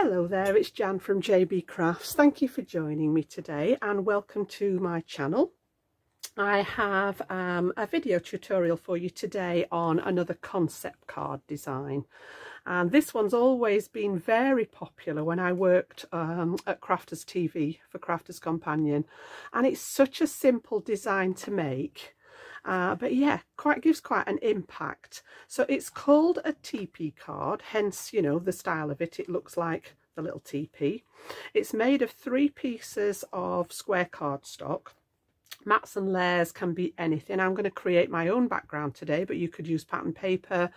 Hello there, it's Jan from JB Crafts. Thank you for joining me today and welcome to my channel. I have a video tutorial for you today on another concept card design, and this one's always been very popular when I worked at Crafters TV for Crafters Companion, and it's such a simple design to make. But yeah, gives quite an impact. So it's called a teepee card, hence, you know, the style of it. It looks like the little teepee. It's made of 3 pieces of square cardstock. Mats and layers can be anything. I'm going to create my own background today, but you could use pattern paper.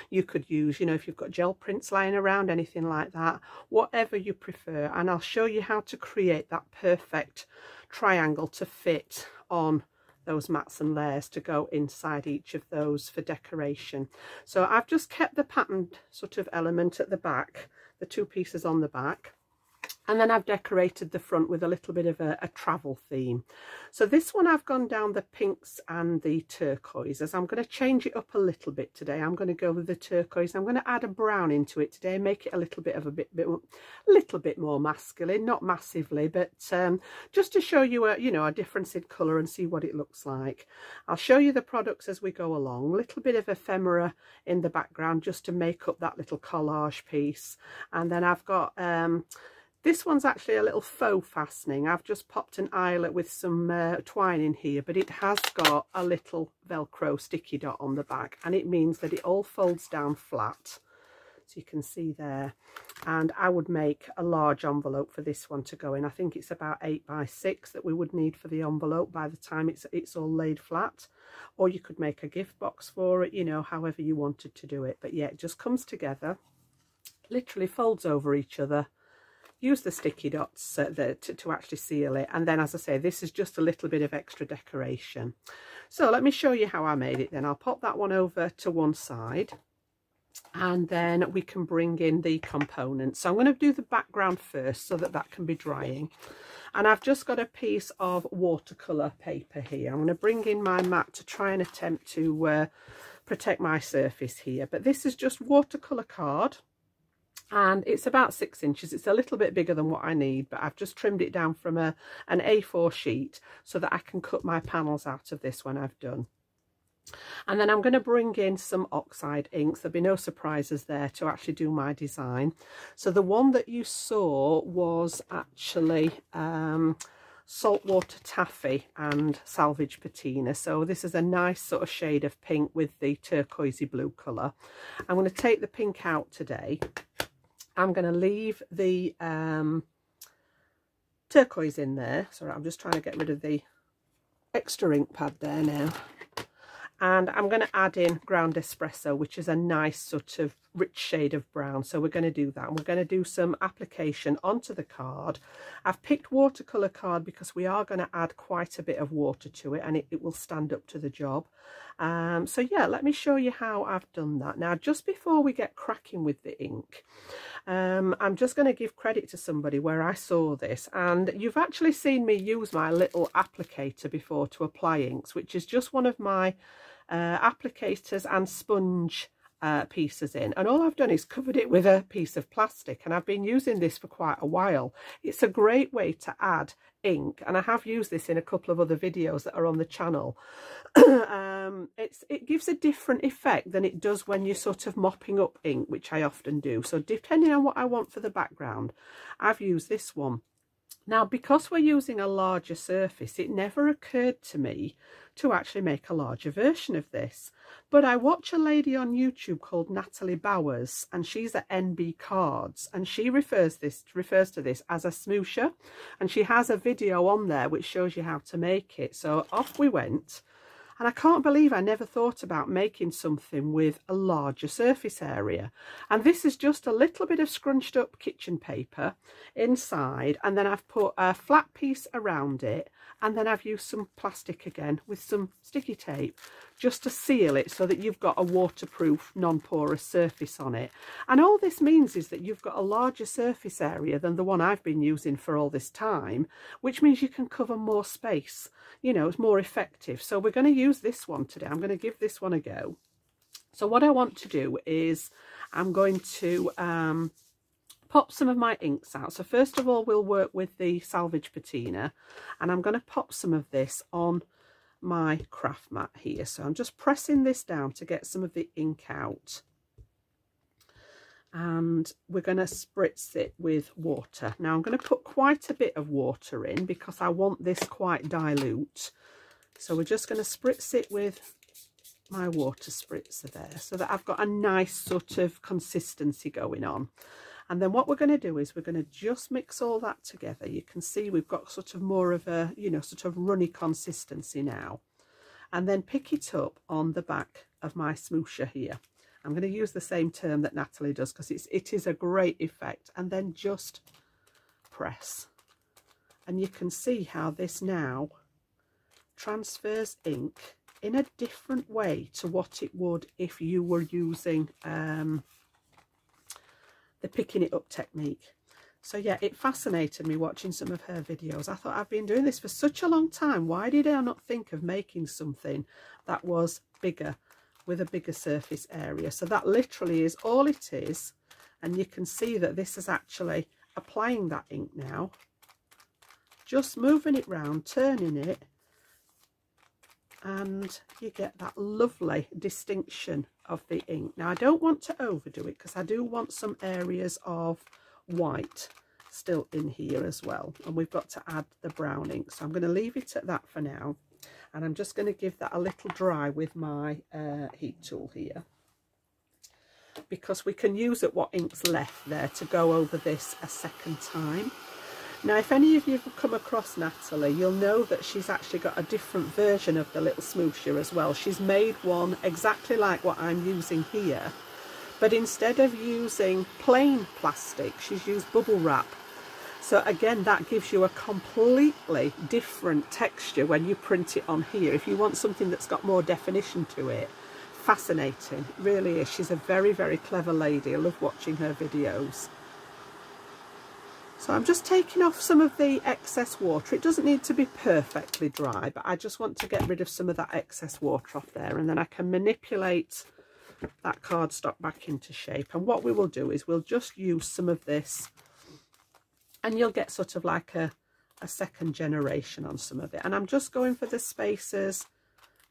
You could use, you know, if you've got gel prints lying around, anything like that, whatever you prefer. And I'll show you how to create that perfect triangle to fit on those mats and layers to go inside each of those for decoration. So I've just kept the patterned sort of element at the back, the 2 pieces on the back, and then I've decorated the front with a little bit of a travel theme. So this one I've gone down the pinks and the turquoises. I'm going to change it up a little bit today. I'm going to go with the turquoise. I'm going to add a brown into it today, make it a little bit of a little bit more masculine, not massively, but just to show you a difference in colour and see what it looks like. I'll show you the products as we go along. A little bit of ephemera in the background just to make up that little collage piece, and then I've got this one's actually a little faux fastening. I've just popped an eyelet with some twine in here, but it has got a little Velcro sticky dot on the back, and it means that it all folds down flat. So you can see there. And I would make a large envelope for this one to go in. I think it's about 8 by 6 that we would need for the envelope by the time it's all laid flat. Or you could make a gift box for it, you know, however you wanted to do it. But yeah, it just comes together, literally folds over each other. Use the sticky dots to actually seal it, and then, as I say, this is just a little bit of extra decoration. So let me show you how I made it then. I'll pop that one over to one side, and then we can bring in the components. So I'm going to do the background first so that that can be drying, and I've just got a piece of watercolour paper here. I'm going to bring in my mat to try and attempt to protect my surface here, but this is just watercolour card. And it's about 6 inches. It's a little bit bigger than what I need, but I've just trimmed it down from an A4 sheet so that I can cut my panels out of this when I've done. And then I'm going to bring in some oxide inks. There'll be no surprises there to actually do my design. So the one that you saw was actually saltwater taffy and salvage patina. So this is a nice sort of shade of pink with the turquoisey blue colour. I'm going to take the pink out today. I'm going to leave the turquoise in there. Sorry, I'm just trying to get rid of the extra ink pad there now. And I'm going to add in ground espresso, which is a nice sort of rich shade of brown. So we're going to do that. And we're going to do some application onto the card. I've picked watercolour card because we are going to add quite a bit of water to it, and it will stand up to the job. So yeah, let me show you how I've done that. Now, just before we get cracking with the ink, I'm just going to give credit to somebody where I saw this, and you've actually seen me use my little applicator before to apply inks, which is just one of my applicators and sponge pieces in, and all I've done is covered it with a piece of plastic, and I've been using this for quite a while. It's a great way to add ink, and I have used this in a couple of other videos that are on the channel. It gives a different effect than it does when you're sort of mopping up ink, which I often do. So depending on what I want for the background, I've used this one. Now, because we're using a larger surface, it never occurred to me to actually make a larger version of this. But I watch a lady on YouTube called Natalie Bowers, and she's at NB Cards, and she refers to this as a smoosher, and she has a video on there which shows you how to make it. So off we went. And I can't believe I never thought about making something with a larger surface area. And this is just a little bit of scrunched up kitchen paper inside, and then I've put a flat piece around it, and then I've used some plastic again with some sticky tape just to seal it so that you've got a waterproof, non-porous surface on it. And all this means is that you've got a larger surface area than the one I've been using for all this time, which means you can cover more space. You know, it's more effective. So we're going to use this one today. I'm going to give this one a go. So what I want to do is I'm going to pop some of my inks out. So first of all, we'll work with the salvage patina, and I'm going to pop some of this on my craft mat here. So I'm just pressing this down to get some of the ink out, and we're going to spritz it with water. Now I'm going to put quite a bit of water in because I want this quite dilute. So we're just going to spritz it with my water spritzer there so that I've got a nice sort of consistency going on. And then what we're going to do is we're going to just mix all that together. You can see we've got sort of more of a, you know, sort of runny consistency now. And then pick it up on the back of my smoosher here. I'm going to use the same term that Natalie does because it is a great effect. And then just press. And you can see how this now transfers ink in a different way to what it would if you were using the picking it up technique. So yeah, it fascinated me watching some of her videos. I thought, I've been doing this for such a long time. Why did I not think of making something that was bigger, with a bigger surface area? So that literally is all it is. And you can see that this is actually applying that ink now. Just moving it round, turning it, and you get that lovely distinction of the ink. Now I don't want to overdo it because I do want some areas of white still in here as well, and we've got to add the brown ink. So I'm going to leave it at that for now, and I'm just going to give that a little dry with my heat tool here, because we can use up what ink's left there to go over this a second time. Now, if any of you have come across Natalie, you'll know that she's actually got a different version of the little smoosher as well. She's made one exactly like what I'm using here, but instead of using plain plastic, she's used bubble wrap. So again, that gives you a completely different texture when you print it on here. If you want something that's got more definition to it, fascinating, really is. She's a very, very clever lady. I love watching her videos. So I'm just taking off some of the excess water. It doesn't need to be perfectly dry, but I just want to get rid of some of that excess water off there, and then I can manipulate that cardstock back into shape. And what we will do is we'll just use some of this, and you'll get sort of like a second generation on some of it. And I'm just going for the spaces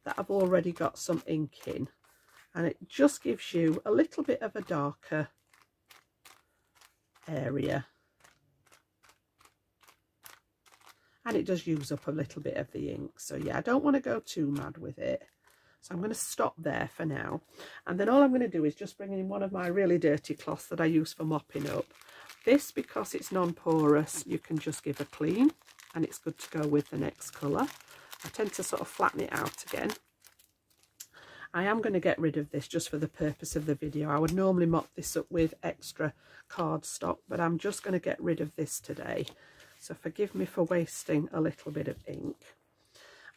that I've already got some ink in, and it just gives you a little bit of a darker area. And it does use up a little bit of the ink. So yeah, I don't want to go too mad with it. So I'm going to stop there for now. And then all I'm going to do is just bring in one of my really dirty cloths that I use for mopping up. This, because it's non-porous, you can just give a clean, and it's good to go with the next colour. I tend to sort of flatten it out again. I am going to get rid of this just for the purpose of the video. I would normally mop this up with extra cardstock, but I'm just going to get rid of this today. So forgive me for wasting a little bit of ink.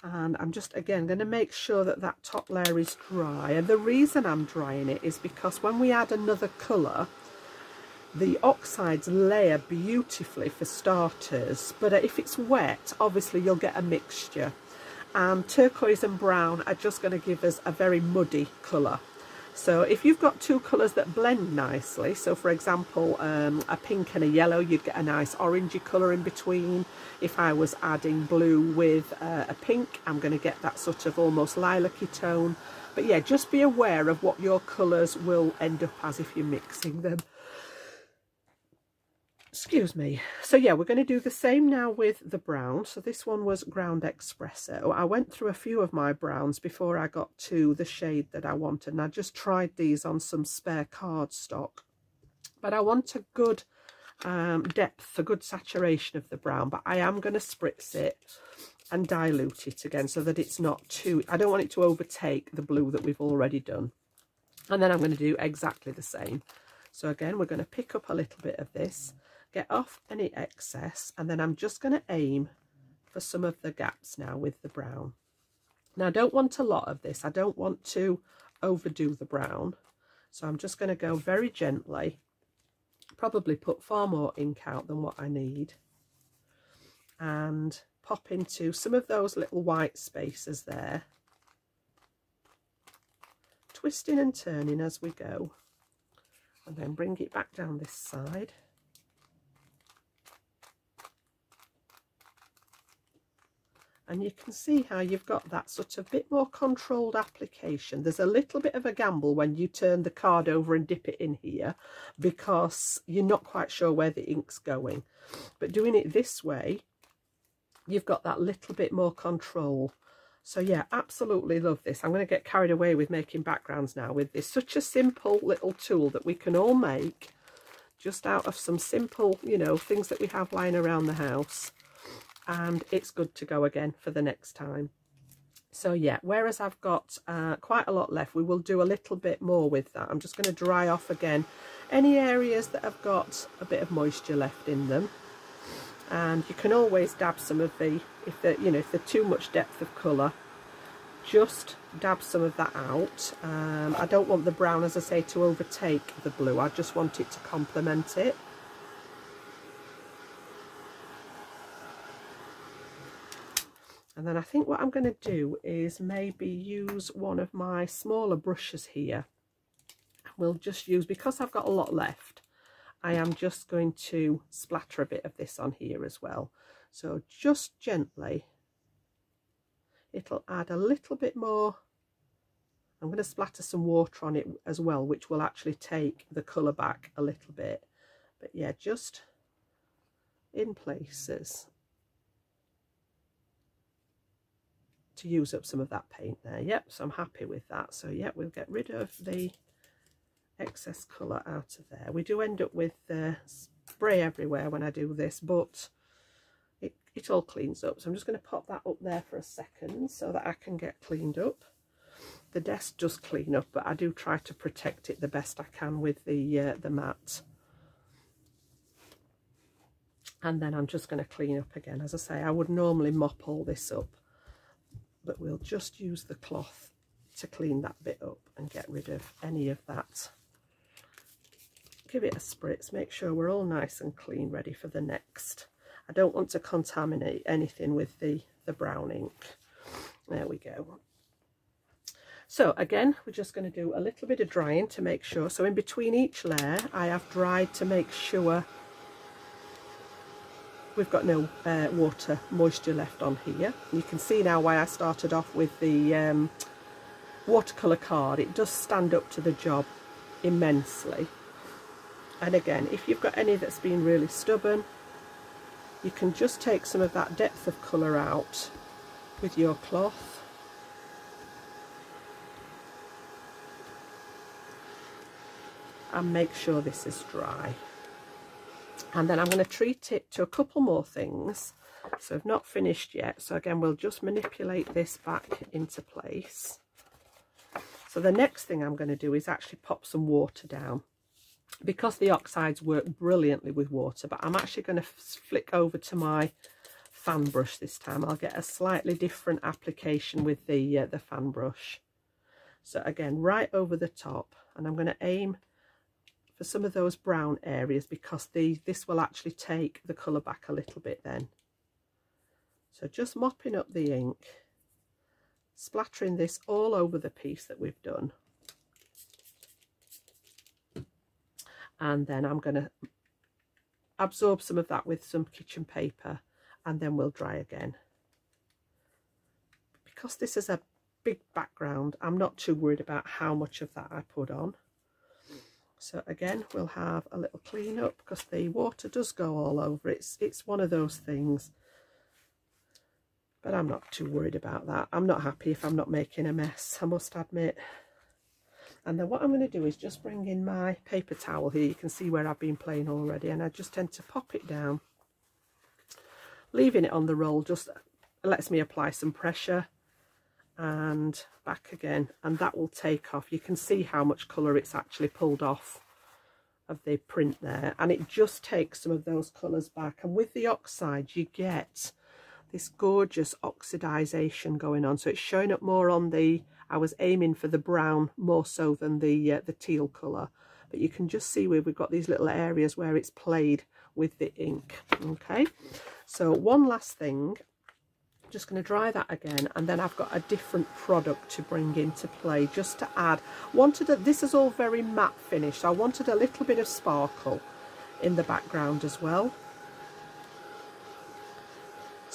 And I'm just, again, going to make sure that that top layer is dry. And the reason I'm drying it is because when we add another colour, the oxides layer beautifully for starters. But if it's wet, obviously you'll get a mixture. And turquoise and brown are just going to give us a very muddy colour. So if you've got two colours that blend nicely, so for example a pink and a yellow, you'd get a nice orangey colour in between. If I was adding blue with a pink, I'm going to get that sort of almost lilac-y tone. But yeah, just be aware of what your colours will end up as if you're mixing them. Excuse me. So yeah, we're going to do the same now with the brown. So this one was ground espresso. I went through a few of my browns before I got to the shade that I wanted, and I just tried these on some spare cardstock. But I want a good depth, a good saturation of the brown, but I am going to spritz it and dilute it again so that it's not too, I don't want it to overtake the blue that we've already done. And then I'm going to do exactly the same. So again, we're going to pick up a little bit of this, get off any excess, and then I'm just going to aim for some of the gaps now with the brown. Now I don't want a lot of this, I don't want to overdo the brown, so I'm just going to go very gently, probably put far more ink out than what I need, and pop into some of those little white spaces there, twisting and turning as we go, and then bring it back down this side. And you can see how you've got that sort of bit more controlled application. There's a little bit of a gamble when you turn the card over and dip it in here, because you're not quite sure where the ink's going. But doing it this way, you've got that little bit more control. So yeah, absolutely love this. I'm going to get carried away with making backgrounds now with this. Such a simple little tool that we can all make just out of some simple, you know, things that we have lying around the house. And it's good to go again for the next time. So yeah, whereas I've got quite a lot left, we will do a little bit more with that. I'm just going to dry off again any areas that have got a bit of moisture left in them. And you can always dab some of the, if they're too much depth of colour, just dab some of that out. I don't want the brown, as I say, to overtake the blue. I just want it to complement it. And then I think what I'm going to do is maybe use one of my smaller brushes here. We'll just use, because I've got a lot left, I am just going to splatter a bit of this on here as well. So just gently, it'll add a little bit more. I'm going to splatter some water on it as well, which will actually take the colour back a little bit. But yeah, just in places to use up some of that paint there. Yep, so I'm happy with that. So yeah, we'll get rid of the excess colour out of there. We do end up with spray everywhere when I do this, but it all cleans up. So I'm just going to pop that up there for a second so that I can get cleaned up. The desk does clean up, but I do try to protect it the best I can with the mat. And then I'm just going to clean up again. As I say, I would normally mop all this up, but we'll just use the cloth to clean that bit up and get rid of any of that. Give it a spritz, make sure we're all nice and clean, ready for the next. I don't want to contaminate anything with the brown ink. There we go. So again, we're just going to do a little bit of drying to make sure. So in between each layer, I have dried to make sure we've got no water moisture left on here. You can see now why I started off with the watercolour card. It does stand up to the job immensely. And again, if you've got any that's been really stubborn, you can just take some of that depth of colour out with your cloth. And make sure this is dry. And then I'm going to treat it to a couple more things. So I've not finished yet. So again, we'll just manipulate this back into place. So the next thing I'm going to do is actually pop some water down, because the oxides work brilliantly with water. But I'm actually going to flick over to my fan brush this time. I'll get a slightly different application with the fan brush. So again, right over the top, and I'm going to aim for some of those brown areas, because this will actually take the colour back a little bit then. So just mopping up the ink, splattering this all over the piece that we've done. And then I'm going to absorb some of that with some kitchen paper, and then we'll dry again. Because this is a big background, I'm not too worried about how much of that I put on. So again, we'll have a little clean up, because the water does go all over. It's one of those things, but I'm not too worried about that. I'm not happy if I'm not making a mess, I must admit. And then what I'm going to do is just bring in my paper towel here. You can see where I've been playing already, and I just tend to pop it down. Leaving it on the roll just lets me apply some pressure, and back again, and that will take off. You can see how much colour it's actually pulled off of the print there, and it just takes some of those colours back. And with the oxides, you get this gorgeous oxidization going on. So it's showing up more on the, I was aiming for the brown more so than the teal colour, but you can just see where we've got these little areas where it's played with the ink. Okay, so one last thing, just going to dry that again, and then I've got a different product to bring into play just to add. This is all very matte finish, so I wanted a little bit of sparkle in the background as well.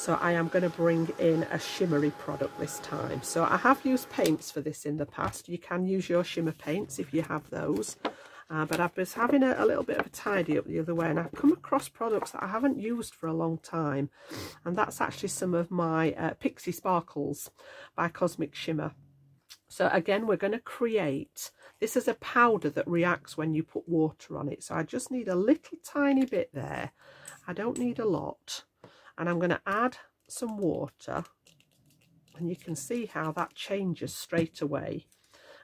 So I am going to bring in a shimmery product this time. So I have used paints for this in the past. You can use your shimmer paints if you have those. But I was having a little bit of a tidy up the other way, and I've come across products that I haven't used for a long time. And that's actually some of my Pixie Sparkles by Cosmic Shimmer. So again, we're going to create, this is a powder that reacts when you put water on it. So I just need a little tiny bit there. I don't need a lot. And I'm going to add some water. And you can see how that changes straight away.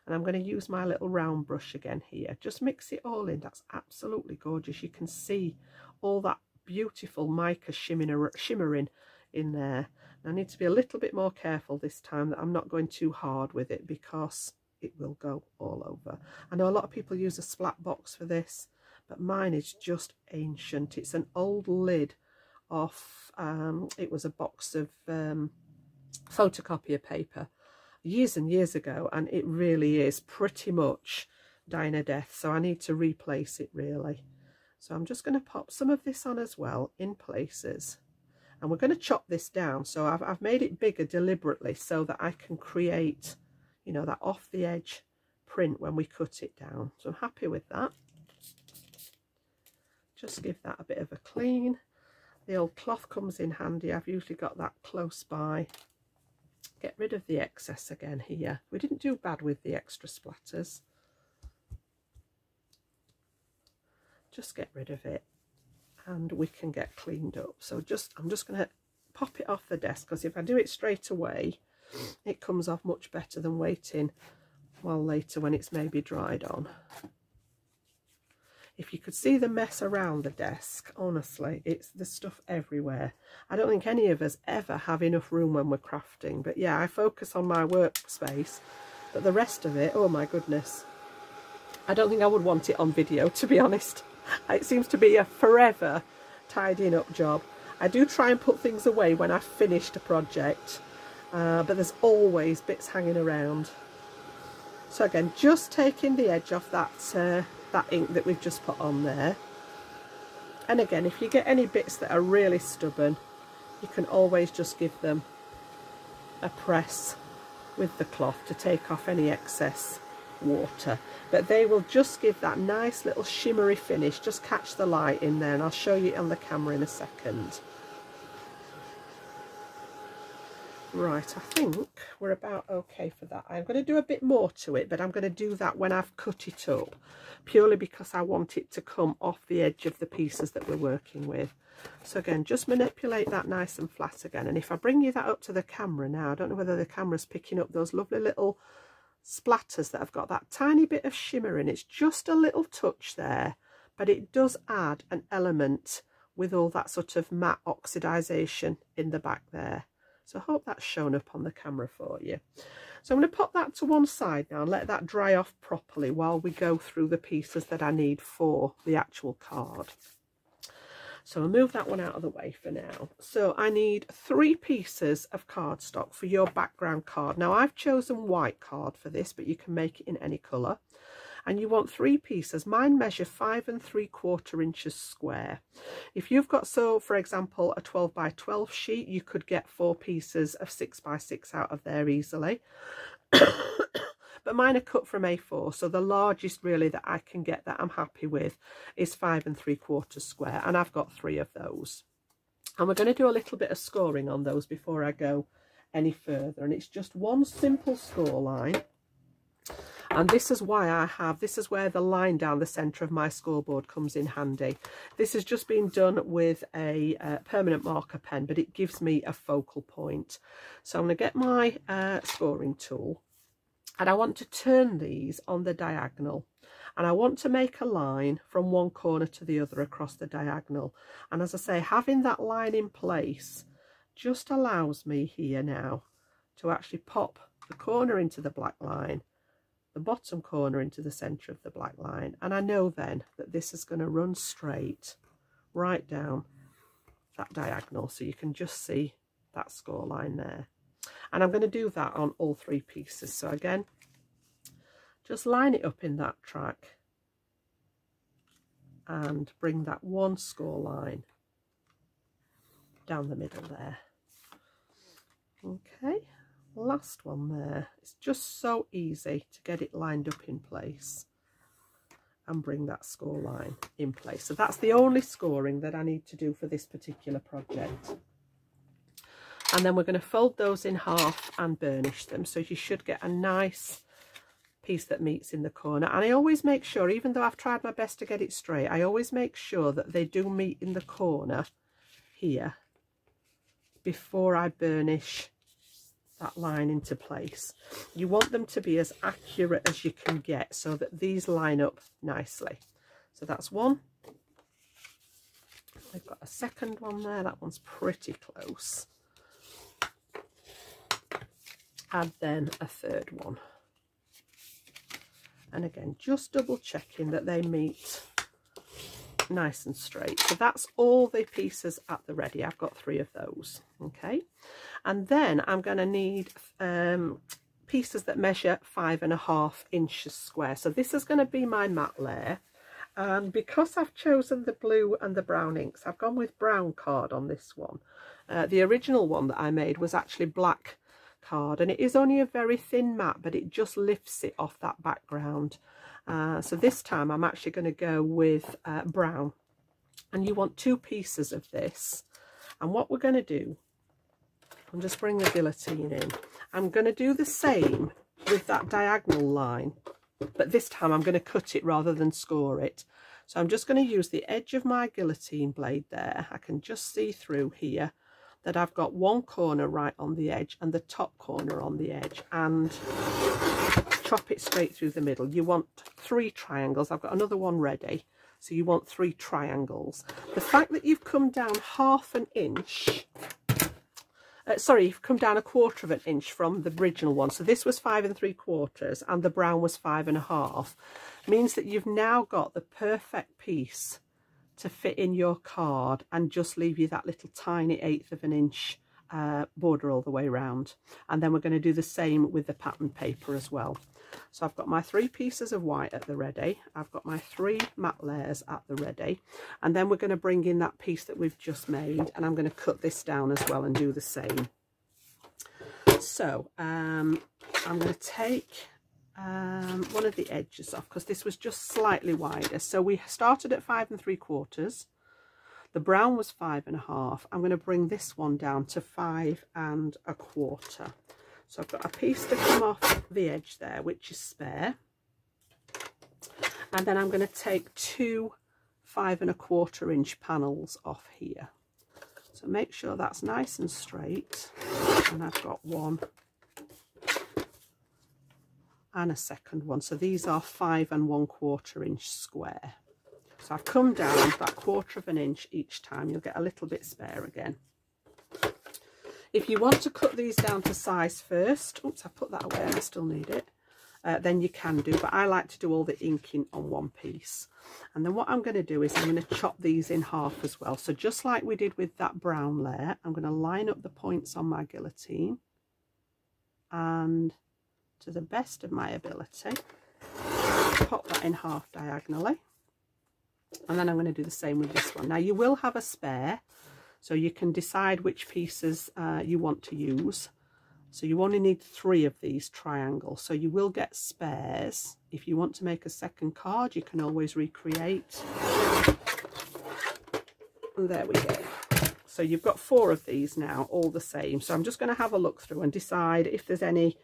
And I'm going to use my little round brush again here. Just mix it all in. That's absolutely gorgeous. You can see all that beautiful mica shimmering in there. I need to be a little bit more careful this time that I'm not going too hard with it, because it will go all over. I know a lot of people use a splat box for this, but mine is just ancient. It's an old lid off, it was a box of photocopier paper years and years ago, and it really is pretty much dying a death, so I need to replace it really. So I'm just going to pop some of this on as well in places, and we're going to chop this down. So I've made it bigger deliberately so that I can create, you know, that off the edge print when we cut it down. So I'm happy with that. Just give that a bit of a clean. The old cloth comes in handy. I've usually got that close by. Get rid of the excess again here. We didn't do bad with the extra splatters. Just get rid of it and we can get cleaned up. So I'm just going to pop it off the desk, because if I do it straight away, it comes off much better than waiting while later when it's maybe dried on. If you could see the mess around the desk, honestly, it's the stuff everywhere. I don't think any of us ever have enough room when we're crafting. But yeah, I focus on my workspace. But the rest of it, oh my goodness. I don't think I would want it on video, to be honest. It seems to be a forever tidying up job. I do try and put things away when I've finished a project. But there's always bits hanging around. So again, just taking the edge off that ink that we've just put on there. And again, if you get any bits that are really stubborn, you can always just give them a press with the cloth to take off any excess water. But they will just give that nice little shimmery finish. Just catch the light in there, and I'll show you on the camera in a second. Right, I think we're about okay for that. I'm going to do a bit more to it, but I'm going to do that when I've cut it up, purely because I want it to come off the edge of the pieces that we're working with. So again, just manipulate that nice and flat again. And if I bring you that up to the camera now, I don't know whether the camera's picking up those lovely little splatters that have got that tiny bit of shimmer in. It's just a little touch there, but it does add an element with all that sort of matte oxidization in the back there. So I hope that's shown up on the camera for you. So I'm going to pop that to one side now and let that dry off properly while we go through the pieces that I need for the actual card. So I'll move that one out of the way for now. So I need 3 pieces of cardstock for your background card. Now I've chosen white card for this, but you can make it in any colour. And you want 3 pieces. Mine measure 5 3/4 inches square. If you've got, so for example, a 12 by 12 sheet, you could get 4 pieces of 6 by 6 out of there easily. But mine are cut from A4, so the largest really that I can get that I'm happy with is 5 3/4 square, and I've got 3 of those. And we're going to do a little bit of scoring on those before I go any further, and it's just one simple score line. And this is why this is where the line down the centre of my scoreboard comes in handy. This has just been done with a permanent marker pen, but it gives me a focal point. So I'm going to get my scoring tool, and I want to turn these on the diagonal. And I want to make a line from one corner to the other across the diagonal. And as I say, having that line in place just allows me here now to actually pop the corner into the black line, the bottom corner into the centre of the black line, and I know then that this is going to run straight right down that diagonal, so you can just see that score line there. And I'm going to do that on all 3 pieces. So again, just line it up in that track and bring that one score line down the middle there. Okay, last one there. It's just so easy to get it lined up in place and bring that score line in place. So that's the only scoring that I need to do for this particular project. And then we're going to fold those in half and burnish them, so you should get a nice piece that meets in the corner. And I always make sure, even though I've tried my best to get it straight, I always make sure that they do meet in the corner here before I burnish that line into place. You want them to be as accurate as you can get so that these line up nicely. So that's one. I've got a second one there. That one's pretty close. And then a third one. And again, just double checking that they meet nice and straight. So that's all the pieces at the ready. I've got 3 of those. Okay, and then I'm going to need pieces that measure 5.5 inches square. So this is going to be my matte layer, and because I've chosen the blue and the brown inks, I've gone with brown card on this one. The original one that I made was actually black card, and it is only a very thin matte, but it just lifts it off that background. So this time I'm actually going to go with brown, and you want 2 pieces of this. And what we're going to do, I'll just bring the guillotine in. I'm going to do the same with that diagonal line, but this time I'm going to cut it rather than score it. So I'm just going to use the edge of my guillotine blade there. I can just see through here that I've got one corner right on the edge and the top corner on the edge, and chop it straight through the middle. You want 3 triangles. I've got another one ready. So you want 3 triangles. The fact that you've come down half an inch, you've come down 1/4 of an inch from the original one. So this was 5 3/4 and the brown was 5.5, means that you've now got the perfect piece to fit in your card and just leave you that little tiny 1/8 of an inch border all the way around. And then we're going to do the same with the pattern paper as well. So I've got my 3 pieces of white at the ready. I've got my 3 matte layers at the ready. And then we're going to bring in that piece that we've just made, and I'm going to cut this down as well and do the same. So I'm going to take one of the edges off because this was just slightly wider. So we started at 5 3/4. The brown was 5.5. I'm going to bring this one down to 5 1/4. So I've got a piece to come off the edge there, which is spare. And then I'm going to take 2 5 1/4 inch panels off here. So make sure that's nice and straight. And I've got one and a second one. So these are 5 1/4 inch square. So I've come down that 1/4 of an inch each time. You'll get a little bit spare again. If you want to cut these down to size first, oops, I put that away, I still need it, then you can do, but I like to do all the inking on one piece. And then what I'm going to do is I'm going to chop these in half as well. So just like we did with that brown layer, I'm going to line up the points on my guillotine, and to the best of my ability, pop that in half diagonally. And then I'm going to do the same with this one. Now you will have a spare, so you can decide which pieces you want to use. So you only need 3 of these triangles, so you will get spares. If you want to make a second card, you can always recreate. And there we go. So you've got 4 of these now, all the same. So I'm just going to have a look through and decide if there's any.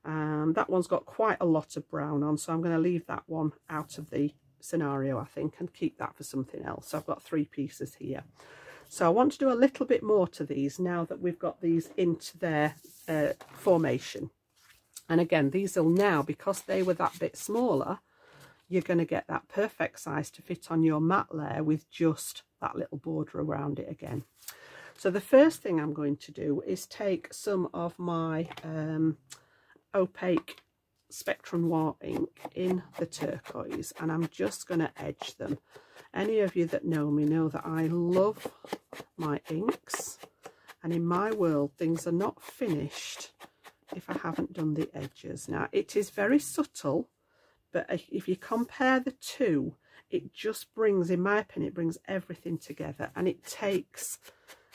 That one's got quite a lot of brown on, so I'm going to leave that one out of the scenario, I think, and keep that for something else. So I've got 3 pieces here. So I want to do a little bit more to these now that we've got these into their formation. And again, these will now, because they were that bit smaller, you're going to get that perfect size to fit on your matte layer with just that little border around it again. So the first thing I'm going to do is take some of my opaque Spectrum Noir ink in the turquoise, and I'm just going to edge them. Any of you that know me know that I love my inks, and in my world things are not finished if I haven't done the edges. Now it is very subtle, but if you compare the two, it just brings, in my opinion, it brings everything together, and it takes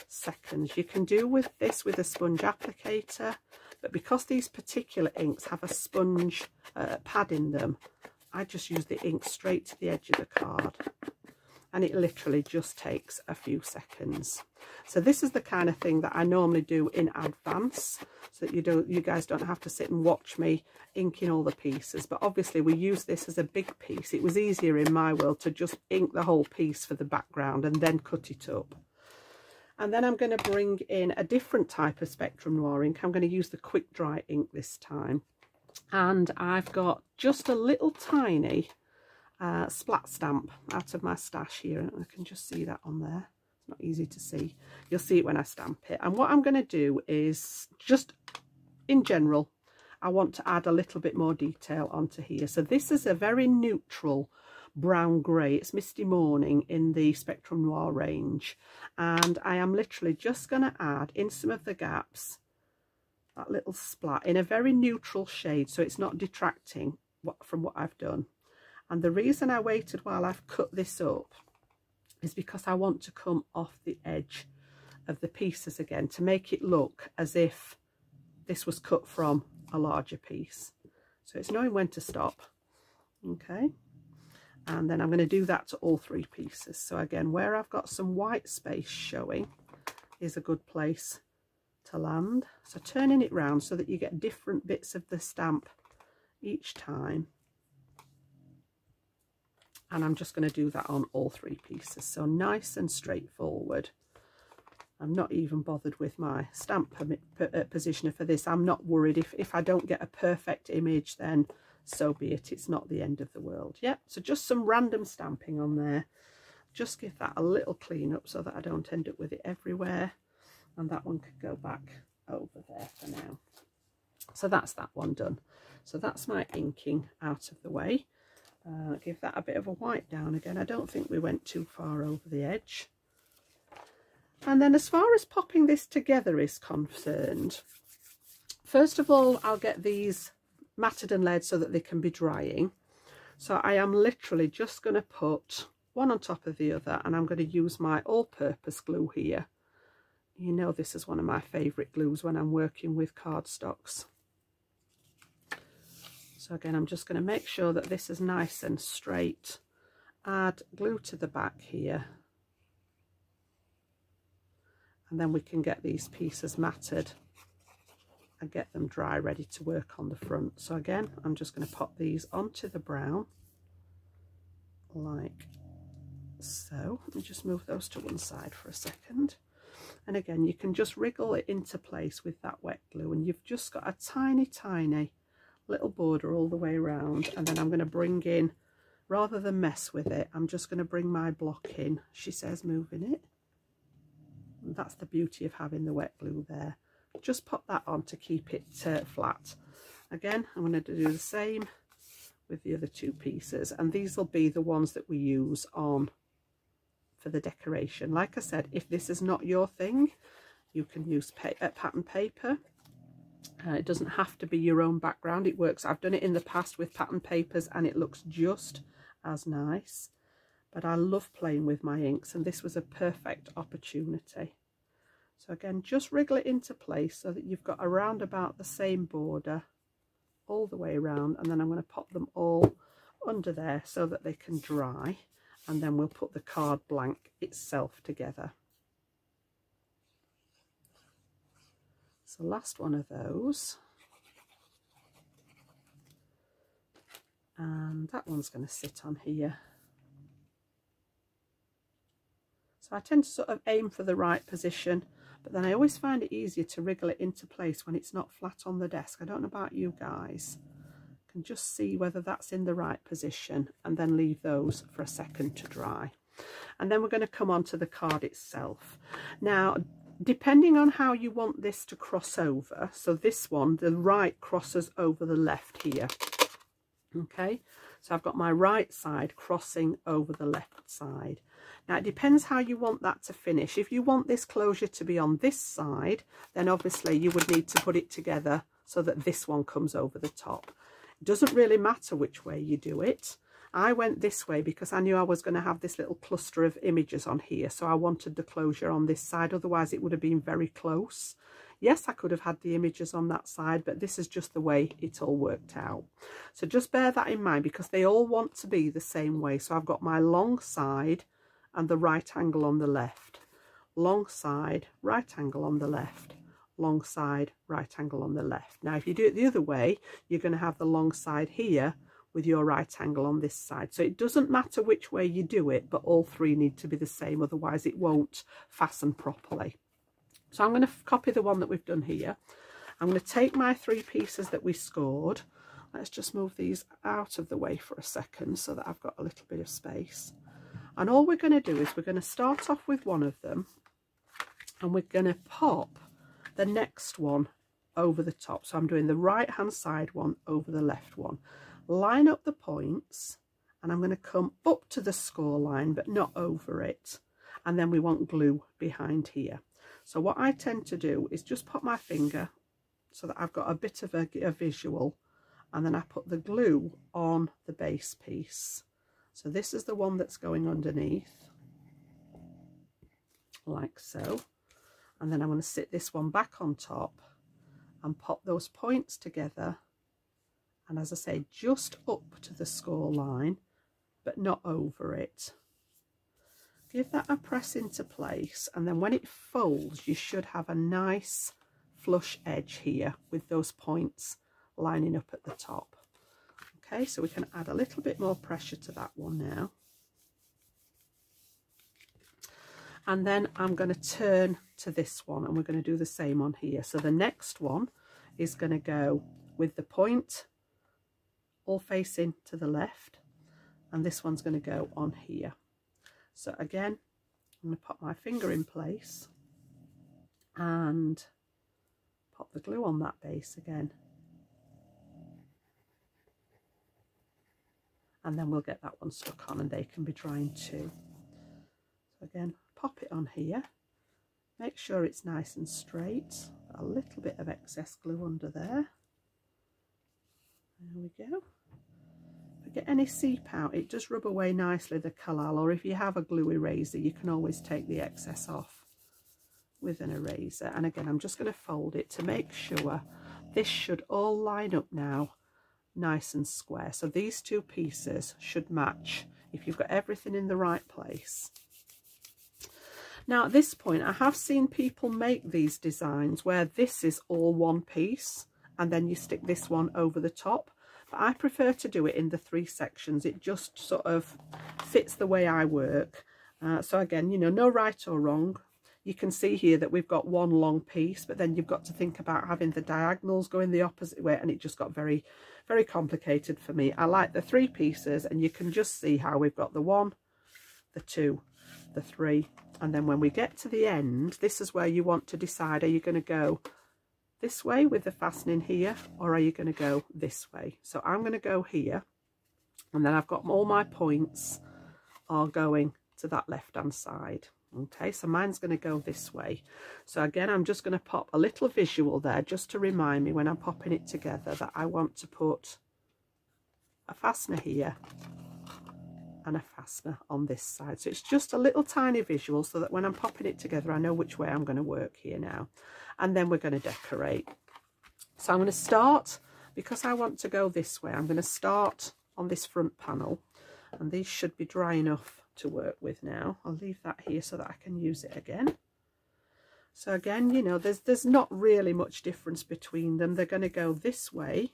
seconds. You can do with this with a sponge applicator, but because these particular inks have a sponge pad in them, I just use the ink straight to the edge of the card, and it literally just takes a few seconds. So this is the kind of thing that I normally do in advance, so that you guys don't have to sit and watch me inking all the pieces. But obviously we use this as a big piece. It was easier in my world to just ink the whole piece for the background and then cut it up. And then I'm going to bring in a different type of Spectrum Noir ink. I'm going to use the quick dry ink this time, and I've got just a little tiny splat stamp out of my stash here. I can just see that on there. It's not easy to see. You'll see it when I stamp it. And what I'm going to do is, just in general, I want to add a little bit more detail onto here. So this is a very neutral brown grey. It's Misty Morning in the Spectrum Noir range, and I am literally just going to add in some of the gaps that little splat in a very neutral shade, so it's not detracting from what I've done. And the reason I waited while I've cut this up is because I want to come off the edge of the pieces again to make it look as if this was cut from a larger piece. So it's knowing when to stop. Okay, and then I'm going to do that to all three pieces. So again, where I've got some white space showing is a good place to land. So turning it round so that you get different bits of the stamp each time. And I'm just going to do that on all three pieces. So nice and straightforward. I'm not even bothered with my stamp positioner for this. I'm not worried. If I don't get a perfect image, then so be it. It's not the end of the world. Yeah, so just some random stamping on there. Just give that a little clean up so that I don't end up with it everywhere. And that one could go back over there for now. So that's that one done. So that's my inking out of the way. Give that a bit of a white down again. I don't think we went too far over the edge. And then as far as popping this together is concerned, first of all, I'll get these matted and laid so that they can be drying. So I am literally just going to put one on top of the other, and I'm going to use my all-purpose glue here. You know, this is one of my favourite glues when I'm working with cardstocks. So again, I'm just going to make sure that this is nice and straight. Add glue to the back here. And then we can get these pieces matted and get them dry, ready to work on the front. So again, I'm just going to pop these onto the brown like so. Let me just move those to one side for a second. And again, you can just wriggle it into place with that wet glue, and you've just got a tiny little border all the way around. And then I'm going to bring in, rather than mess with it, I'm just going to bring my block in. She says moving it. And that's the beauty of having the wet glue there. Just pop that on to keep it flat. Again, I'm going to do the same with the other two pieces, and these will be the ones that we use on for the decoration. Like I said, if this is not your thing, you can use pattern paper. It doesn't have to be your own background. It works. I've done it in the past with pattern papers and it looks just as nice. But I love playing with my inks, and this was a perfect opportunity. So again, just wriggle it into place so that you've got around about the same border all the way around, and then I'm going to pop them all under there so that they can dry, and then we'll put the card blank itself together. So last one of those, and that one's going to sit on here. So I tend to sort of aim for the right position, but then I always find it easier to wriggle it into place when it's not flat on the desk. I don't know about you guys. I can just see whether that's in the right position and then leave those for a second to dry. And then we're going to come on to the card itself. Now, depending on how you want this to cross over, so this one, the right crosses over the left here. Okay, so I've got my right side crossing over the left side. Now it depends how you want that to finish. If you want this closure to be on this side, then obviously you would need to put it together so that this one comes over the top. It doesn't really matter which way you do it. I went this way because I knew I was going to have this little cluster of images on here, so I wanted the closure on this side, otherwise it would have been very close. Yes, I could have had the images on that side, but this is just the way it all worked out. So just bear that in mind, because they all want to be the same way. So I've got my long side and the right angle on the left, long side, right angle on the left, long side, right angle on the left. Now if you do it the other way, you're going to have the long side here with your right angle on this side. So it doesn't matter which way you do it, but all three need to be the same, otherwise it won't fasten properly. So I'm going to copy the one that we've done here. I'm going to take my 3 pieces that we scored. Let's just move these out of the way for a second so that I've got a little bit of space. And all we're going to do is we're going to start off with one of them, and we're going to pop the next one over the top. So I'm doing the right hand side one over the left one. Line up the points, and I'm going to come up to the score line but not over it, and then we want glue behind here. So what I tend to do is just put my finger so that I've got a bit of a visual, and then I put the glue on the base piece. So this is the one that's going underneath, like so. And then I'm going to sit this one back on top and pop those points together. And as I say, just up to the score line, but not over it. Give that a press into place, and then when it folds, you should have a nice flush edge here with those points lining up at the top. Okay, so we can add a little bit more pressure to that one now. And then I'm going to turn to this one, and we're going to do the same on here. So the next one is going to go with the point all facing to the left, and this one's going to go on here. So again, I'm going to pop my finger in place and pop the glue on that base again, and then we'll get that one stuck on, and they can be drying too. So again, pop it on here, make sure it's nice and straight. A little bit of excess glue under there. There we go. Get any seep out, it does rub away nicely, the collal, or if you have a glue eraser you can always take the excess off with an eraser. And again, I'm just going to fold it to make sure this should all line up now nice and square. So these 2 pieces should match if you've got everything in the right place. Now at this point, I have seen people make these designs where this is all one piece and then you stick this one over the top. But I prefer to do it in the 3 sections. It just sort of fits the way I work. So again, you know, no right or wrong. You can see here that we've got one long piece, but then you've got to think about having the diagonals going the opposite way, and it just got very, very complicated for me. I like the 3 pieces, and you can just see how we've got the 1, the 2, the 3. And then when we get to the end, this is where you want to decide, are you going to go this way with the fastening here, or are you going to go this way? So I'm going to go here, and then I've got all my points are going to that left hand side. Okay, so mine's going to go this way. So again, I'm just going to pop a little visual there just to remind me when I'm popping it together that I want to put a fastener here and a fastener on this side. So it's just a little tiny visual so that when I'm popping it together I know which way I'm going to work here now. And then we're going to decorate. So I'm going to start, because I want to go this way, I'm going to start on this front panel, and these should be dry enough to work with now. I'll leave that here so that I can use it again. So again, you know, there's not really much difference between them. They're going to go this way.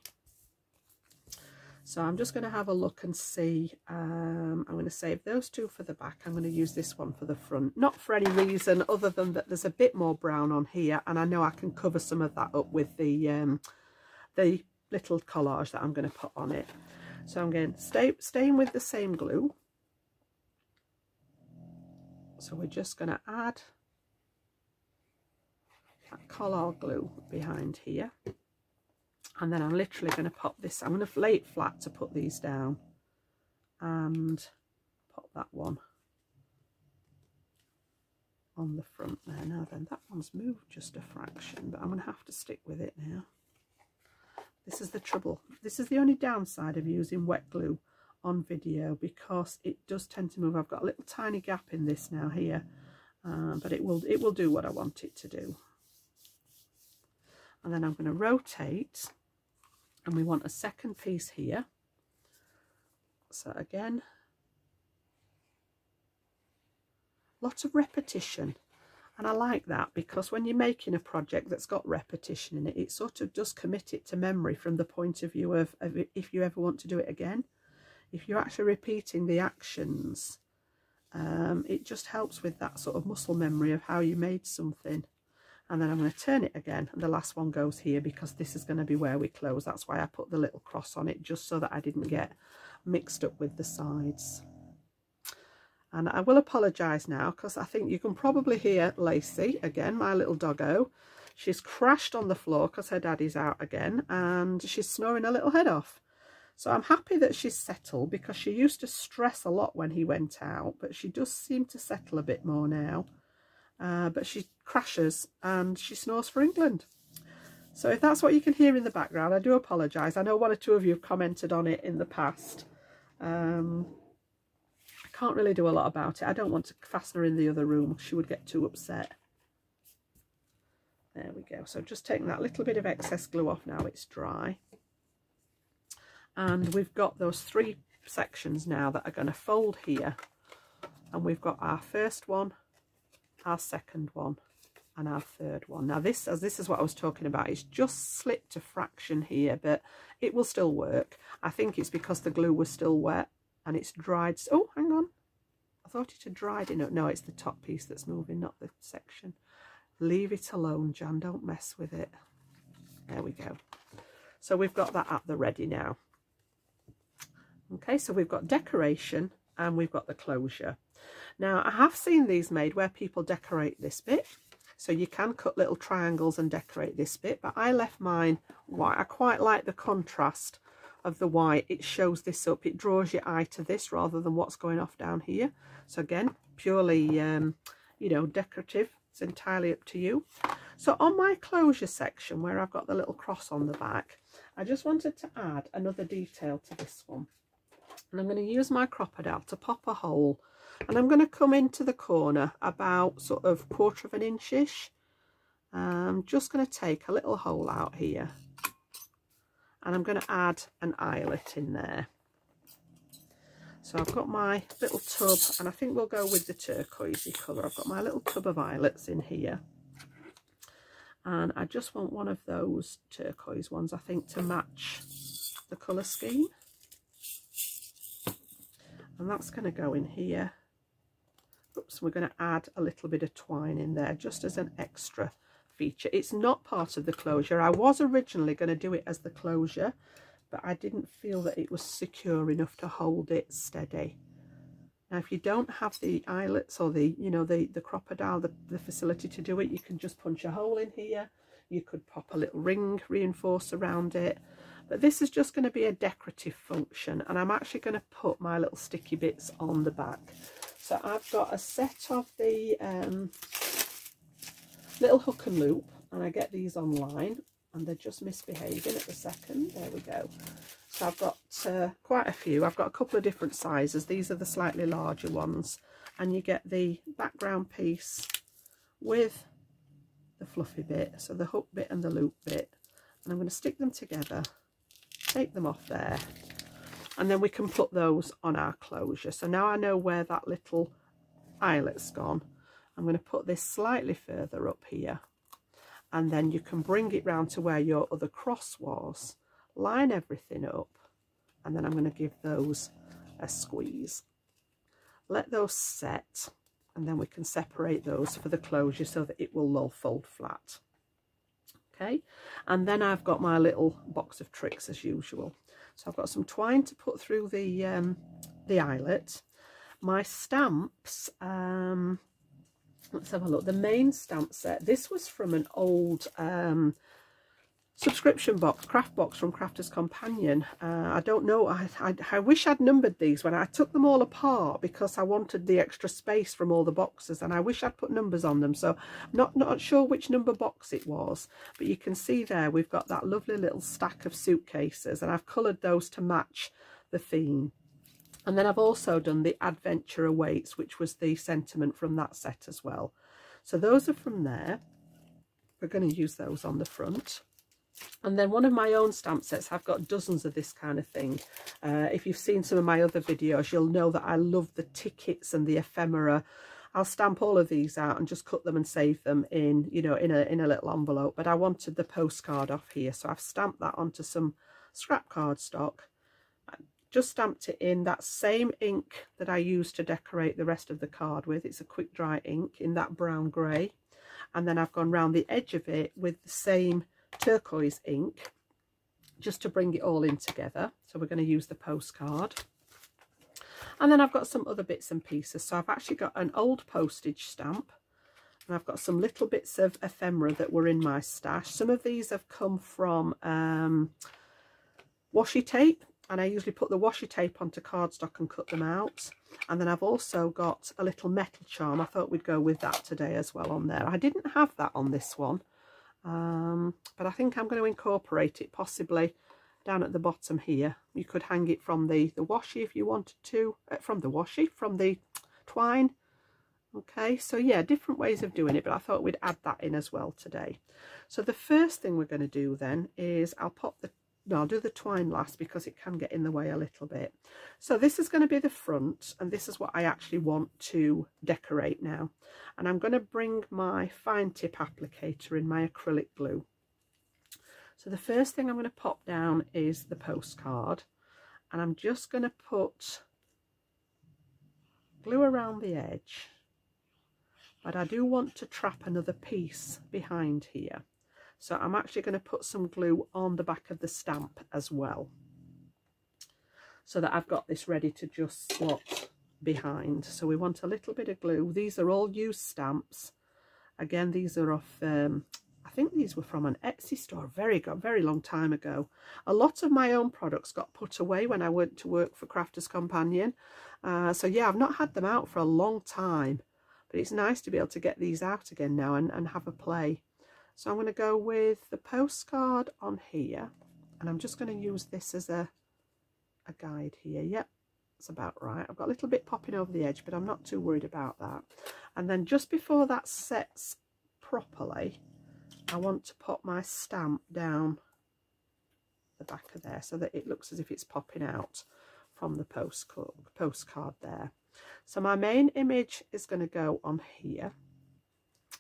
So I'm just going to have a look and see. I'm going to save those 2 for the back. I'm going to use this one for the front, not for any reason other than that there's a bit more brown on here, and I know I can cover some of that up with the little collage that I'm going to put on it. So I'm going to staying with the same glue. So we're just going to add that collage glue behind here. And then I'm literally going to pop this, I'm going to lay it flat to put these down, and pop that one on the front there. Now then, that one's moved just a fraction, but I'm going to have to stick with it now. This is the trouble. This is the only downside of using wet glue on video because it does tend to move. I've got a little tiny gap in this now here, but it will do what I want it to do. And then I'm going to rotate, and we want a second piece here. So again, lots of repetition. And I like that because when you're making a project that's got repetition in it, it sort of does commit it to memory from the point of view of if you ever want to do it again. If you're actually repeating the actions, it just helps with that sort of muscle memory of how you made something. And then I'm going to turn it again, and the last one goes here because this is going to be where we close. That's why I put the little cross on it, just so that I didn't get mixed up with the sides. And I will apologise now because I think you can probably hear Lacey, again, my little doggo. She's crashed on the floor because her daddy's out again, and she's snoring her little head off. So I'm happy that she's settled because she used to stress a lot when he went out, but she does seem to settle a bit more now. But she crashes and she snores for England. So if that's what you can hear in the background, I do apologise. I know one or two of you have commented on it in the past. Can't really do a lot about it. I don't want to fasten her in the other room. She would get too upset. There we go. So just taking that little bit of excess glue off now it's dry. And we've got those 3 sections now that are going to fold here. And we've got our first one, our second one, and our third one. Now this is what I was talking about. It's just slipped a fraction here, but it will still work. I think it's because the glue was still wet. And it's dried. Oh, hang on. I thought it had dried enough. No, it's the top piece that's moving, not the section. Leave it alone, Jan. Don't mess with it. There we go. So we've got that at the ready now. Okay, so we've got decoration and we've got the closure. Now, I have seen these made where people decorate this bit. So you can cut little triangles and decorate this bit. But I left mine white. I quite like the contrast of the white. It shows this up, it draws your eye to this rather than what's going off down here. So again, purely you know, decorative. It's entirely up to you. So on my closure section where I've got the little cross on the back, I just wanted to add another detail to this one, and I'm going to use my crocodile to pop a hole, and I'm going to come into the corner about sort of 1/4 of an inch-ish. I'm just going to take a little hole out here. And I'm going to add an eyelet in there. So I've got my little tub, and I think we'll go with the turquoisey colour. I've got my little tub of eyelets in here. And I just want one of those turquoise ones, I think, to match the colour scheme. And that's going to go in here. Oops, we're going to add a little bit of twine in there, just as an extra feature. It's not part of the closure. I was originally going to do it as the closure, but I didn't feel that it was secure enough to hold it steady. Now if you don't have the eyelets or the, you know, the crocodile, the facility to do it, you can just punch a hole in here. You could pop a little ring reinforce around it, but this is just going to be a decorative function, and I'm actually going to put my little sticky bits on the back. So I've got a set of the little hook and loop, and I get these online, and they're just misbehaving at the second. There we go. So I've got quite a few. I've got a couple of different sizes. These are the slightly larger ones, and you get the background piece with the fluffy bit, so the hook bit and the loop bit, and I'm going to stick them together, take them off there, and then we can put those on our closure. So now I know where that little eyelet's gone. I'm going to put this slightly further up here, and then you can bring it round to where your other cross was, line everything up, and then I'm going to give those a squeeze. Let those set, and then we can separate those for the closure so that it will all fold flat. Okay, and then I've got my little box of tricks as usual. So I've got some twine to put through the eyelet. My stamps, let's have a look. The main stamp set, this was from an old subscription box, craft box from Crafter's Companion. I don't know, I wish I'd numbered these when I took them all apart, because I wanted the extra space from all the boxes, and I wish I'd put numbers on them. So I'm not sure which number box it was, but you can see there we've got that lovely little stack of suitcases, and I've coloured those to match the theme. And then I've also done the Adventure Awaits, which was the sentiment from that set as well. So those are from there. We're going to use those on the front. And then one of my own stamp sets, I've got dozens of this kind of thing. If you've seen some of my other videos, you'll know that I love the tickets and the ephemera. I'll stamp all of these out and just cut them and save them in, you know, in a little envelope. But I wanted the postcard off here, so I've stamped that onto some scrap cardstock. I just stamped it in that same ink that I used to decorate the rest of the card with. It's a quick dry ink in that brown grey. And then I've gone round the edge of it with the same turquoise ink just to bring it all in together. So we're going to use the postcard. And then I've got some other bits and pieces. So I've actually got an old postage stamp, and I've got some little bits of ephemera that were in my stash. Some of these have come from washi tape, and I usually put the washi tape onto cardstock and cut them out. And then I've also got a little metal charm. I thought we'd go with that today as well on there. I didn't have that on this one. But I think I'm going to incorporate it possibly down at the bottom here. You could hang it from the washi if you wanted to, from the twine. Okay, so yeah, different ways of doing it, but I thought we'd add that in as well today. So the first thing we're going to do then is I'll do the twine last because it can get in the way a little bit. So this is going to be the front, and this is what I actually want to decorate now. And I'm going to bring my fine tip applicator in my acrylic glue. So the first thing I'm going to pop down is the postcard, and I'm just going to put glue around the edge, but I do want to trap another piece behind here. So I'm actually going to put some glue on the back of the stamp as well, so that I've got this ready to just slot behind. So we want a little bit of glue. These are all used stamps. Again, these are off, I think these were from an Etsy store very long time ago. A lot of my own products got put away when I went to work for Crafters Companion. So yeah, I've not had them out for a long time, but it's nice to be able to get these out again now and have a play. So I'm going to go with the postcard on here, and I'm just going to use this as a guide here. Yep, that's about right. I've got a little bit popping over the edge, but I'm not too worried about that. And then just before that sets properly, I want to pop my stamp down the back of there so that it looks as if it's popping out from the postcard there. So my main image is going to go on here.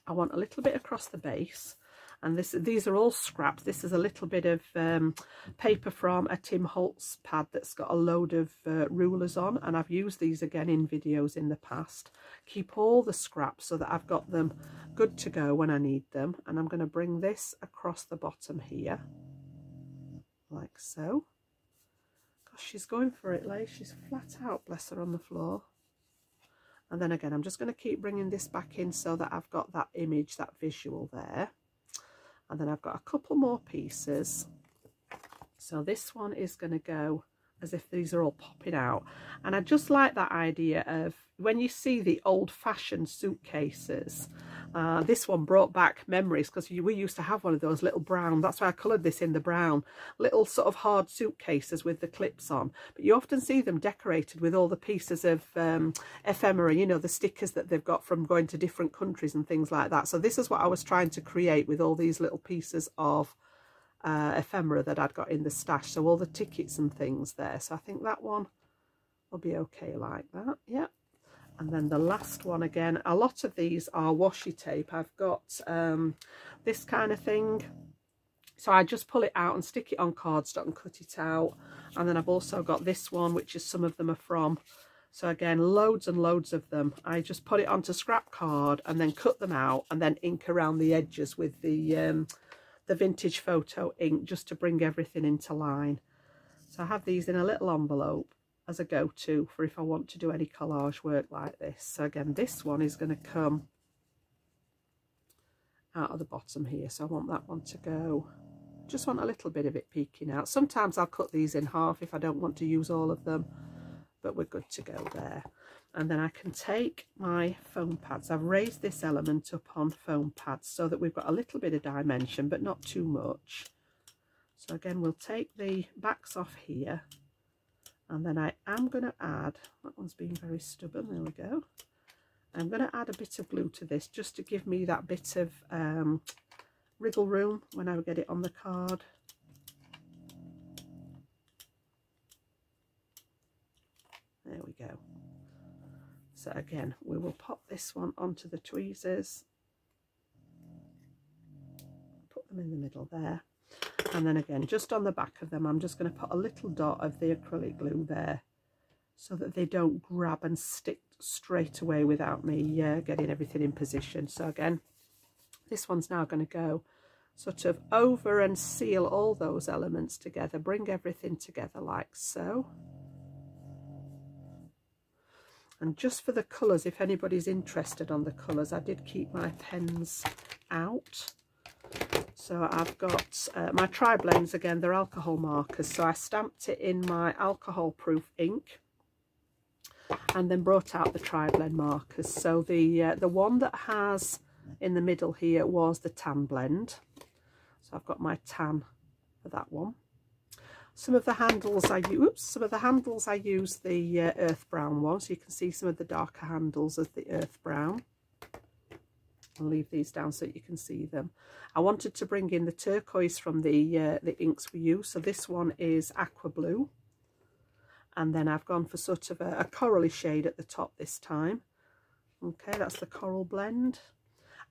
I want a little bit across the base, and these are all scraps. This is a little bit of paper from a Tim Holtz pad that's got a load of rulers on, and I've used these again in videos in the past. Keep all the scraps so that I've got them good to go when I need them. And I'm going to bring this across the bottom here like so. Gosh, she's going for it, Leigh. She's flat out, bless her, on the floor. And then again, I'm just going to keep bringing this back in so that I've got that image, that visual there. And then I've got a couple more pieces. So this one is going to go as if these are all popping out. And I just like that idea of when you see the old-fashioned suitcases. This one brought back memories because we used to have one of those little brown, that's why I coloured this in the brown, little sort of hard suitcases with the clips on. But you often see them decorated with all the pieces of ephemera, you know, the stickers that they've got from going to different countries and things like that. So this is what I was trying to create with all these little pieces of ephemera that I'd got in the stash. So all the tickets and things there. So I think that one will be okay like that. Yeah. And then the last one, again, a lot of these are washi tape. I've got this kind of thing. So I just pull it out and stick it on cardstock and cut it out. And then I've also got this one, which is some of them are from. So again, loads and loads of them. I just put it onto scrap card and then cut them out and then ink around the edges with the vintage photo ink just to bring everything into line. So I have these in a little envelope as a go-to for if I want to do any collage work like this. So again, this one is going to come out of the bottom here. So I want that one to go, just want a little bit of it peeking out. Sometimes I'll cut these in half if I don't want to use all of them, but we're good to go there. And then I can take my foam pads. I've raised this element up on foam pads so that we've got a little bit of dimension, but not too much. So again, we'll take the backs off here And then I am going to add, that one's being very stubborn, there we go. I'm going to add a bit of glue to this just to give me that bit of wriggle room when I get it on the card. There we go. So again, we will pop this one onto the tweezers, put them in the middle there, and then again just on the back of them I'm just going to put a little dot of the acrylic glue there so that they don't grab and stick straight away without me getting everything in position. So again, this one's now going to go sort of over and seal all those elements together, bring everything together like so. And just for the colours, if anybody's interested on the colours, I did keep my pens out. So I've got my tri-blends, again, they're alcohol markers. So I stamped it in my alcohol-proof ink and then brought out the tri-blend markers. So the one that has in the middle here was the tan blend. So I've got my tan for that one. Some of the handles I use the earth brown one, so you can see some of the darker handles of the earth brown. I'll leave these down so that you can see them. I wanted to bring in the turquoise from the inks we use, so this one is aqua blue, and then I've gone for sort of a corally shade at the top this time. Okay, that's the coral blend.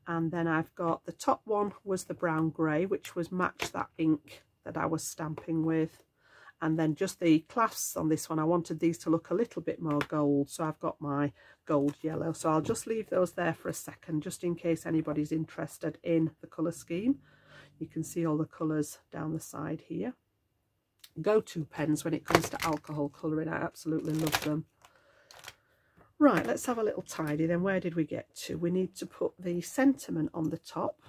And then I've got the top one was the brown grey, which was match that ink that I was stamping with. And then just the clasps on this one, I wanted these to look a little bit more gold, so I've got my gold yellow. So I'll just leave those there for a second, just in case anybody's interested in the colour scheme. You can see all the colours down the side here. Go-to pens when it comes to alcohol colouring, I absolutely love them. Right, let's have a little tidy then. Where did we get to? We need to put the sentiment on the top.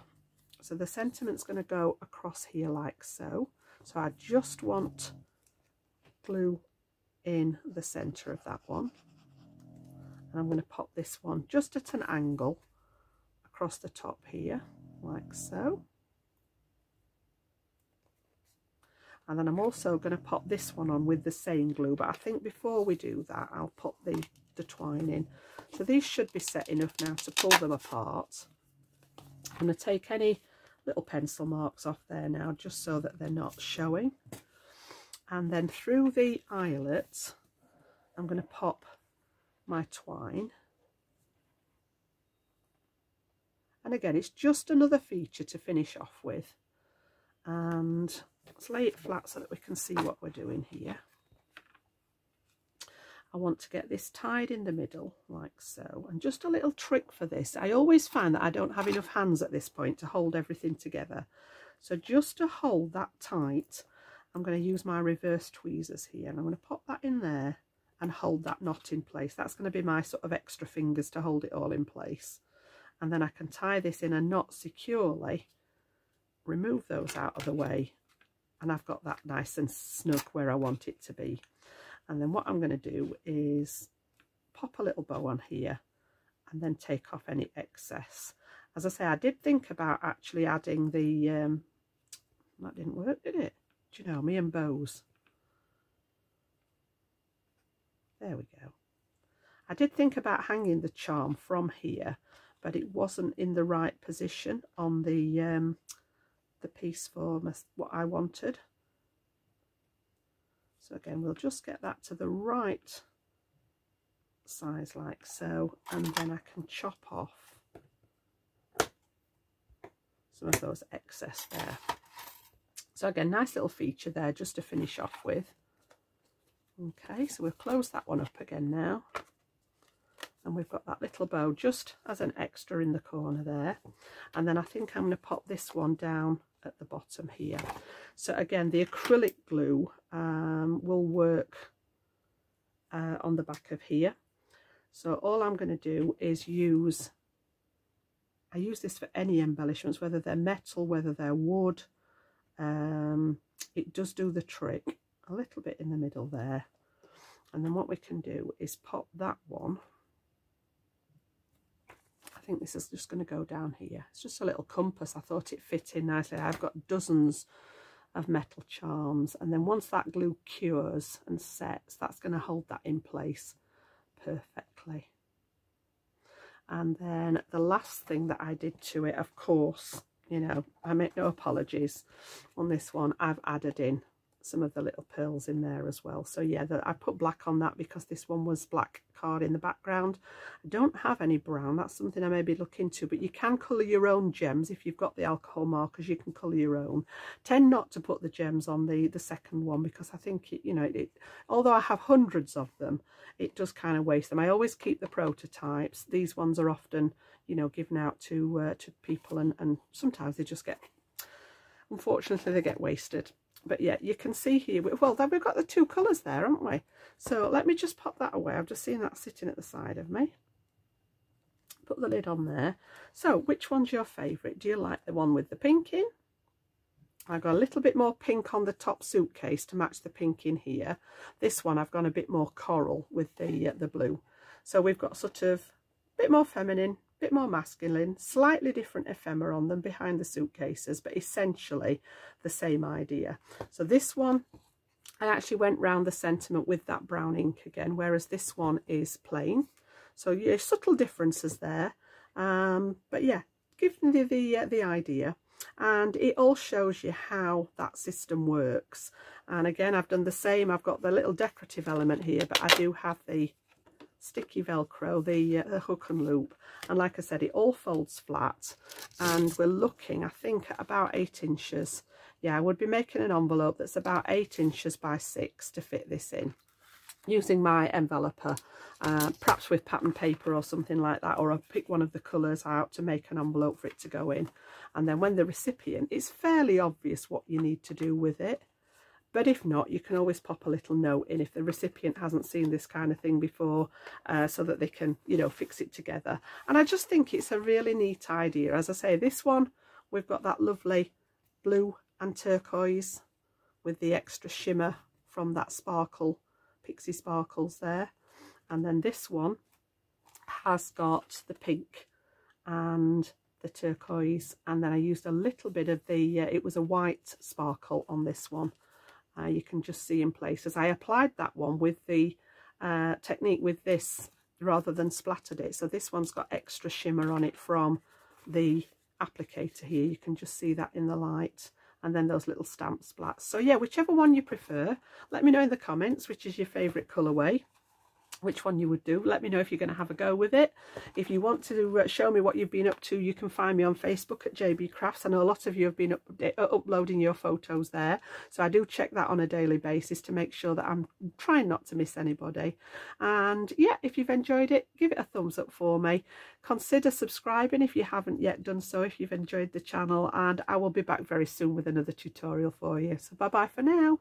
So the sentiment's going to go across here like so. So I just want glue in the centre of that one, and I'm going to pop this one just at an angle across the top here like so. And then I'm also going to pop this one on with the same glue, but I think before we do that I'll put the twine in. So these should be set enough now to pull them apart. I'm going to take any little pencil marks off there now just so that they're not showing. And then through the eyelet I'm going to pop my twine, and again it's just another feature to finish off with, and let's lay it flat so that we can see what we're doing here. I want to get this tied in the middle like so, and just a little trick for this, I always find that I don't have enough hands at this point to hold everything together, so just to hold that tight I'm going to use my reverse tweezers here, and I'm going to pop that in there and hold that knot in place. That's going to be my sort of extra fingers to hold it all in place, and then I can tie this in a knot securely, remove those out of the way, and I've got that nice and snug where I want it to be. And then what I'm going to do is pop a little bow on here and then take off any excess. As I say, I did think about actually adding the that didn't work, did it? Do you know, me and bows. There we go. I did think about hanging the charm from here, but it wasn't in the right position on the piece for what I wanted. So again, we'll just get that to the right size like so, and then I can chop off some of those excess there. So again, nice little feature there just to finish off with. Okay, so we'll close that one up again now, and we've got that little bow just as an extra in the corner there. And then I think I'm going to pop this one down at the bottom here. So again, the acrylic glue will work on the back of here. So all I'm going to do is I use this for any embellishments, whether they're metal, whether they're wood. It does do the trick. A little bit in the middle there, and then what we can do is pop that one. I think this is just going to go down here. It's just a little compass. I thought it fit in nicely. I've got dozens of metal charms, and then once that glue cures and sets, that's going to hold that in place perfectly. And then the last thing that I did to it, of course, you know, I make no apologies on this one, I've added in some of the little pearls in there as well. So yeah, I put black on that because this one was black card in the background. I don't have any brown, that's something I maybe look into, but you can colour your own gems. If you've got the alcohol markers, you can colour your own. Tend not to put the gems on the second one, because I think it, you know, although I have hundreds of them, it does kind of waste them. I always keep the prototypes. These ones are often, you know, given out to people, and sometimes they just get, unfortunately, they get wasted. But yeah, you can see here, well, then we've got the two colours there, haven't we? So let me just pop that away. I've just seen that sitting at the side of me. Put the lid on there. So which one's your favourite? Do you like the one with the pink in? I've got a little bit more pink on the top suitcase to match the pink in here. This one I've gone a bit more coral with the blue. So we've got sort of a bit more feminine, bit more masculine, slightly different ephemera on them behind the suitcases, but essentially the same idea. So this one, I actually went round the sentiment with that brown ink again, whereas this one is plain. So yeah, subtle differences there, but yeah, giving you the idea. And it all shows you how that system works. And again, I've done the same. I've got the little decorative element here, but I do have the sticky velcro, the hook and loop, and like I said, it all folds flat, and we're looking, I think, at about 8 inches. Yeah, I would be making an envelope that's about 8 inches by 6 to fit this in, using my enveloper, perhaps with pattern paper or something like that, or I'll pick one of the colours out to make an envelope for it to go in. And then when the recipient, it's fairly obvious what you need to do with it. But if not, you can always pop a little note in if the recipient hasn't seen this kind of thing before, so that they can, you know, fix it together. And I just think it's a really neat idea. As I say, this one, we've got that lovely blue and turquoise with the extra shimmer from that sparkle, pixie sparkles there. And then this one has got the pink and the turquoise. And then I used a little bit of the, it was a white sparkle on this one. You can just see in places. I applied that one with the technique with this rather than splattered it. So this one's got extra shimmer on it from the applicator here. You can just see that in the light. And then those little stamp splats. So yeah, whichever one you prefer, let me know in the comments which is your favourite colourway, which one you would do. Let me know if you're going to have a go with it. If you want to show me what you've been up to, you can find me on Facebook at JB Crafts. I know a lot of you have been uploading your photos there, so I do check that on a daily basis to make sure that I'm trying not to miss anybody. And yeah, if you've enjoyed it, give it a thumbs up for me. Consider subscribing if you haven't yet done so, if you've enjoyed the channel, and I will be back very soon with another tutorial for you. So bye bye for now.